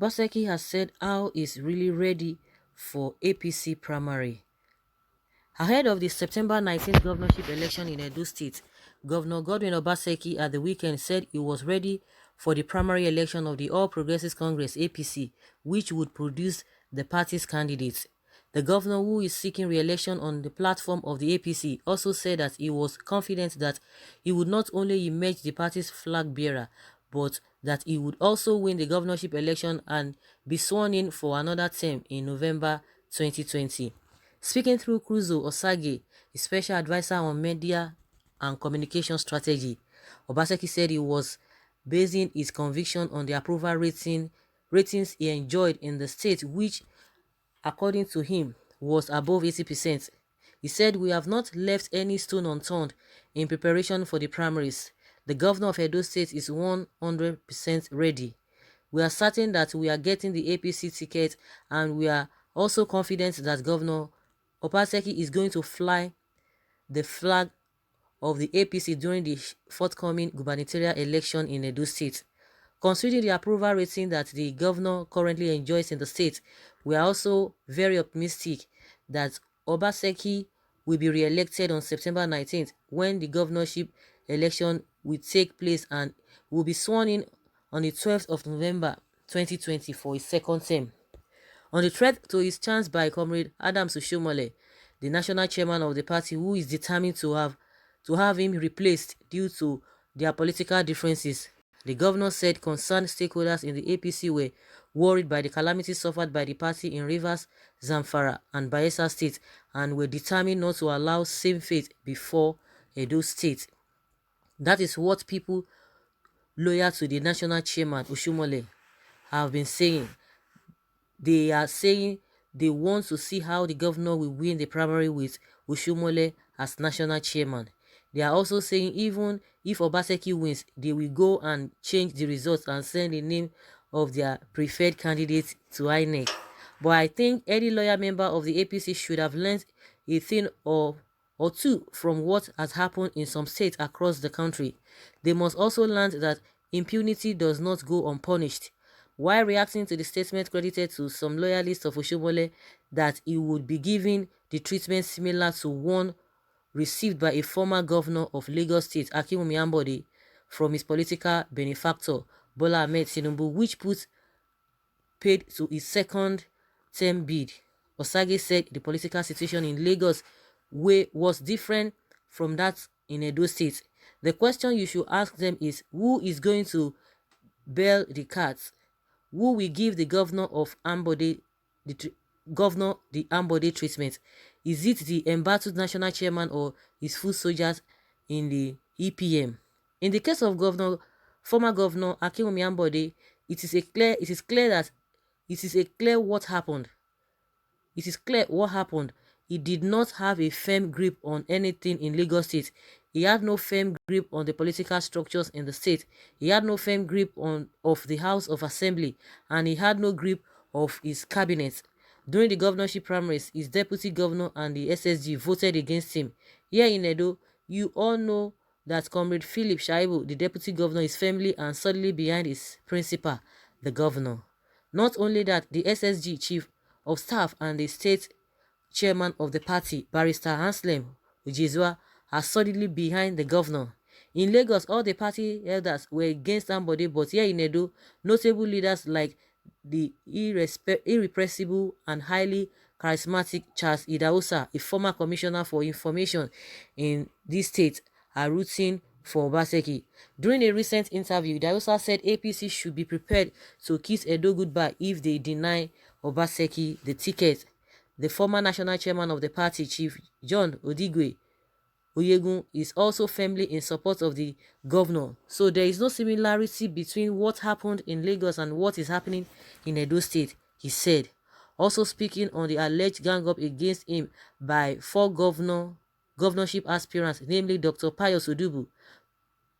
Obaseki has said how he's really ready for APC primary. Ahead of the September 19th governorship election in Edo State, Governor Godwin Obaseki at the weekend said he was ready for the primary election of the All Progressives Congress APC, which would produce the party's candidates. The governor, who is seeking re-election on the platform of the APC, also said that he was confident that he would not only emerge the party's flag bearer, but that he would also win the governorship election and be sworn in for another term in November 2020. Speaking through Cruzo Osage, a special advisor on media and communication strategy, Obaseki said he was basing his conviction on the approval ratings he enjoyed in the state, which, according to him, was above 80%. He said, "We have not left any stone unturned in preparation for the primaries. The governor of Edo State is 100% ready. We are certain that we are getting the APC ticket, and we are also confident that Governor Obaseki is going to fly the flag of the APC during the forthcoming gubernatorial election in Edo State. Considering the approval rating that the governor currently enjoys in the state, we are also very optimistic that Obaseki will be re-elected on September 19th when the governorship election will take place and will be sworn in on the 12th of November 2020 for his second term." On the threat to his chance by Comrade Adams Oshiomole, the national chairman of the party, who is determined to have him replaced due to their political differences, the governor said concerned stakeholders in the APC were worried by the calamity suffered by the party in Rivers, Zamfara, and Bayelsa State, and were determined not to allow same fate before Edo State. That is what people loyal to the national chairman, Oshiomole, have been saying. They are saying they want to see how the governor will win the primary with Oshiomole as national chairman. They are also saying even if Obaseki wins, they will go and change the results and send the name of their preferred candidate to INEC. But I think any loyal member of the APC should have learned a thing or two from what has happened in some states across the country. They must also learn that impunity does not go unpunished. While reacting to the statement credited to some loyalists of Oshiomole that he would be given the treatment similar to one received by a former governor of Lagos State, Akinwumi Ambode, from his political benefactor, Bola Ahmed Tinubu, which paid to his second term bid. Osage said the political situation in Lagos was different from that in Edo State. The question you should ask them is, who is going to bail the cats? Who will give the governor of Ambode the Ambode treatment? Is it the embattled national chairman or his foot soldiers in the EPM? In the case of former governor Akinwumi Ambode, it is clear what happened. It is clear what happened. He did not have a firm grip on anything in Lagos State. He had no firm grip on the political structures in the state. He had no firm grip of the House of Assembly, and he had no grip of his cabinet. During the governorship primaries, his deputy governor and the SSG voted against him. Here in Edo, you all know that Comrade Philip Shaibu, the deputy governor, is firmly and solidly behind his principal, the governor. Not only that, the SSG chief of staff and the state chairman of the party, Barrister Anselm Ujizwa, are solidly behind the governor. In Lagos, all the party elders were against Ambode, but here in Edo, notable leaders like the irrepressible and highly charismatic Charles Idahosa, a former commissioner for information in this state, are rooting for Obaseki. During a recent interview, Idahosa said APC should be prepared to kiss Edo goodbye if they deny Obaseki the ticket. The former national chairman of the party, Chief John Odigwe Oyegun, is also firmly in support of the governor. So there is no similarity between what happened in Lagos and what is happening in Edo State, he said. Also speaking on the alleged gang-up against him by 4 governorship aspirants, namely Dr. Pius Odubu,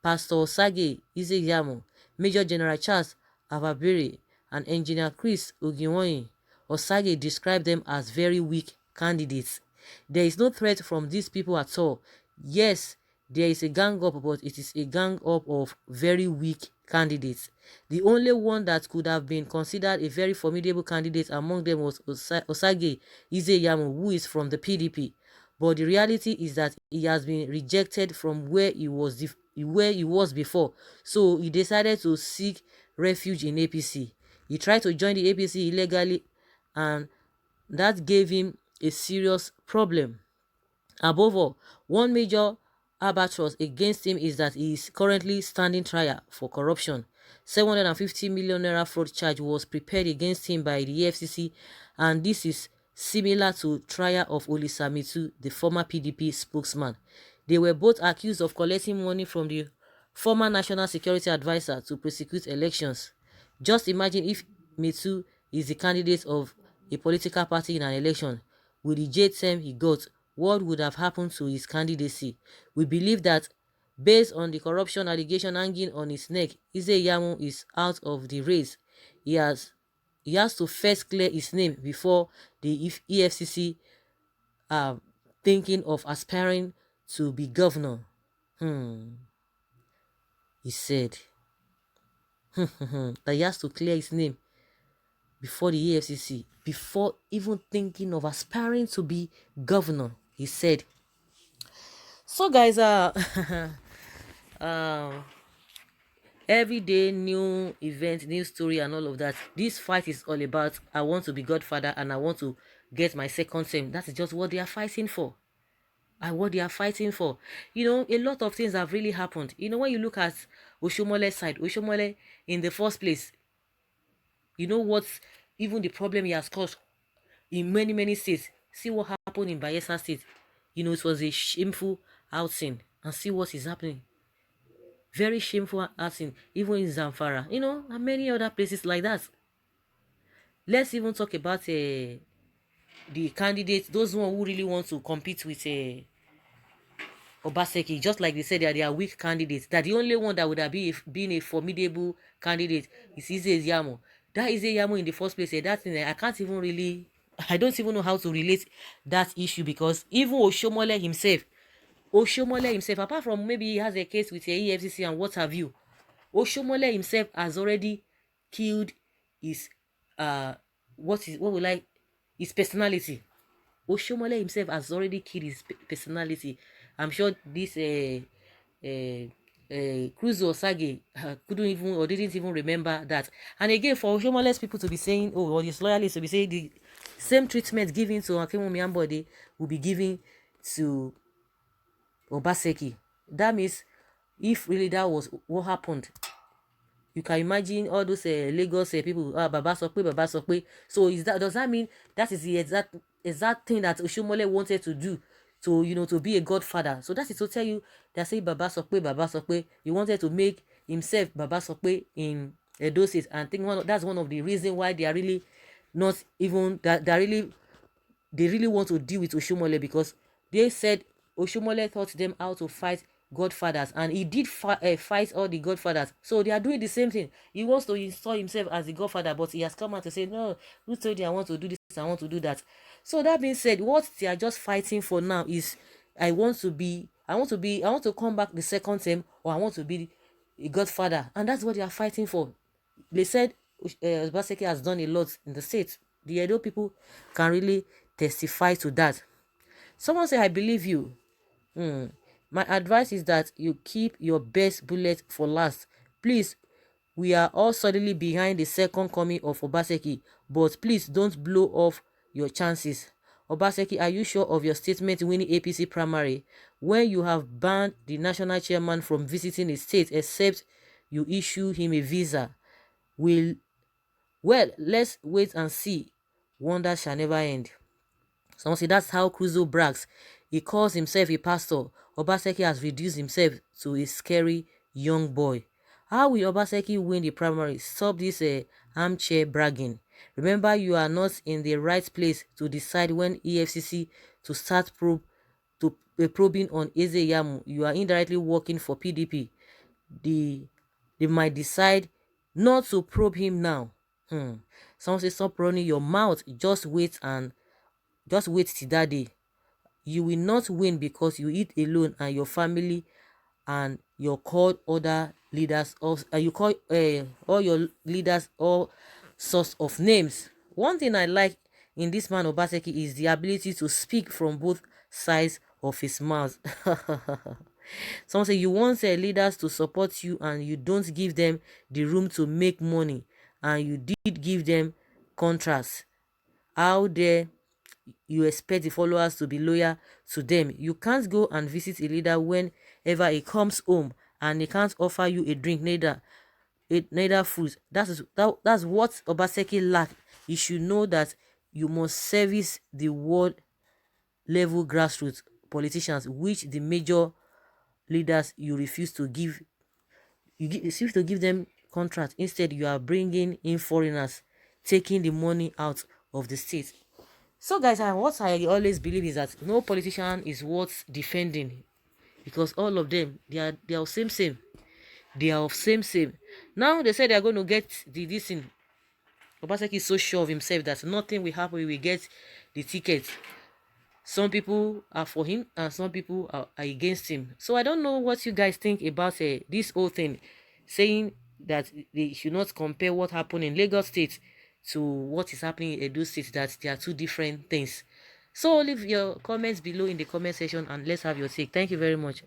Pastor Sage Izeyamo, Major General Charles Avabere, and Engineer Chris Ogiwoyin, Osage described them as very weak candidates. There is no threat from these people at all. Yes, there is a gang up, but it is a gang up of very weak candidates. The only one that could have been considered a very formidable candidate among them was Osagie Izeyamu, who is from the PDP. But the reality is that he has been rejected from where he was before. So he decided to seek refuge in APC. He tried to join the APC illegally, and that gave him a serious problem. Above all, one major albatross against him is that he is currently standing trial for corruption. 750 million naira fraud charge was prepared against him by the EFCC, and this is similar to trial of Olisamitu, the former PDP spokesman. They were both accused of collecting money from the former National Security Advisor to prosecute elections. Just imagine if Mitu is the candidate of a political party in an election. With the J1V he got, what would have happened to his candidacy? We believe that, based on the corruption allegation hanging on his neck, Izeyamu is out of the race. He has to first clear his name before the EFCC are thinking of aspiring to be governor. He said that he has to clear his name before the EFCC, before even thinking of aspiring to be governor, he said. So guys, every day new event, new story and all of that. This fight is all about, I want to be godfather and I want to get my second term. That is just what they are fighting for. And what they are fighting for. You know, a lot of things have really happened. You know, when you look at Oshomole's side, Oshomole in the first place, you know what's even the problem he has caused in many states. See what happened in Bayelsa State. You know, it was a shameful outing. And see what is happening. Very shameful outing. Even in Zamfara. You know, and many other places like that. Let's even talk about the candidates. Those one who really want to compete with Obaseki. Just like they said that they are weak candidates. That the only one that would have been a formidable candidate is Izeyamu. That Izeyamu in the first place, that thing, I don't even know how to relate that issue, because even Oshomole himself, apart from maybe he has a case with the EFCC and what have you, Oshomole himself has already killed his his personality. Oshomole himself has already killed his personality. I'm sure this Cruz or Sage couldn't even or didn't even remember that. And again, for Oshomole's people to be saying, or his loyalists to be saying the same treatment given to Akinwumi Ambode will be given to Obaseki. That means, if really that was what happened, you can imagine all those Lagos people, Baba Sokwe. So does that mean that is the exact thing that Oshomole wanted to do? To, you know, to be a godfather. So that is to tell you, they say Baba Sokwe. He wanted to make himself Baba Sokwe in Edo State, and that's one of the reasons why they are really not even that they really want to deal with Oshomole, because they said Oshomole taught them how to fight godfathers, and he did fight all the godfathers. So they are doing the same thing. He wants to install himself as the godfather, but he has come out to say, no, who told you I want to do this, I want to do that. So that being said, what they are just fighting for now is, I want to come back the second term, or I want to be a godfather, and that's what they are fighting for. They said Obaseki has done a lot in the state. The Edo people can really testify to that. Someone say, I believe you. My advice is that you keep your best bullet for last. Please, we are all suddenly behind the second coming of Obaseki, but please don't blow off your chances. Obaseki, are you sure of your statement winning APC primary when you have banned the national chairman from visiting the state except you issue him a visa? Well, let's wait and see. Wonder shall never end. Someone say that's how Cruzo brags. He calls himself a pastor. Obaseki has reduced himself to a scary young boy. How will Obaseki win the primary? Stop this armchair bragging. Remember, you are not in the right place to decide when EFCC to start probing on Izeyamu. You are indirectly working for PDP. They might decide not to probe him now. Someone say stop running your mouth. Just wait till that day. You will not win because you eat alone and your family and you call other leaders of you call all your leaders all sorts of names. One thing I like in this man Obaseki is the ability to speak from both sides of his mouth. Someone say you want leaders to support you and you don't give them the room to make money, and you did give them contracts. How dare you expect the followers to be loyal to them? You can't go and visit a leader whenever he comes home and he can't offer you a drink, neither food. That's what Obaseki lacked. You should know that you must service the world level grassroots politicians, which the major leaders you refuse to give. You refuse to give them contracts. Instead, you are bringing in foreigners, taking the money out of the state. So guys, what I always believe is that no politician is worth defending, because all of them, they are same. They are of same. Now they say they are going to get this thing. Obaseki is so sure of himself that nothing will happen. He will get the ticket. Some people are for him and some people are against him. So I don't know what you guys think about this whole thing, saying that they should not compare what happened in Lagos State to what is happening in Edo State, that they are two different things. So leave your comments below in the comment section and let's have your take. Thank you very much.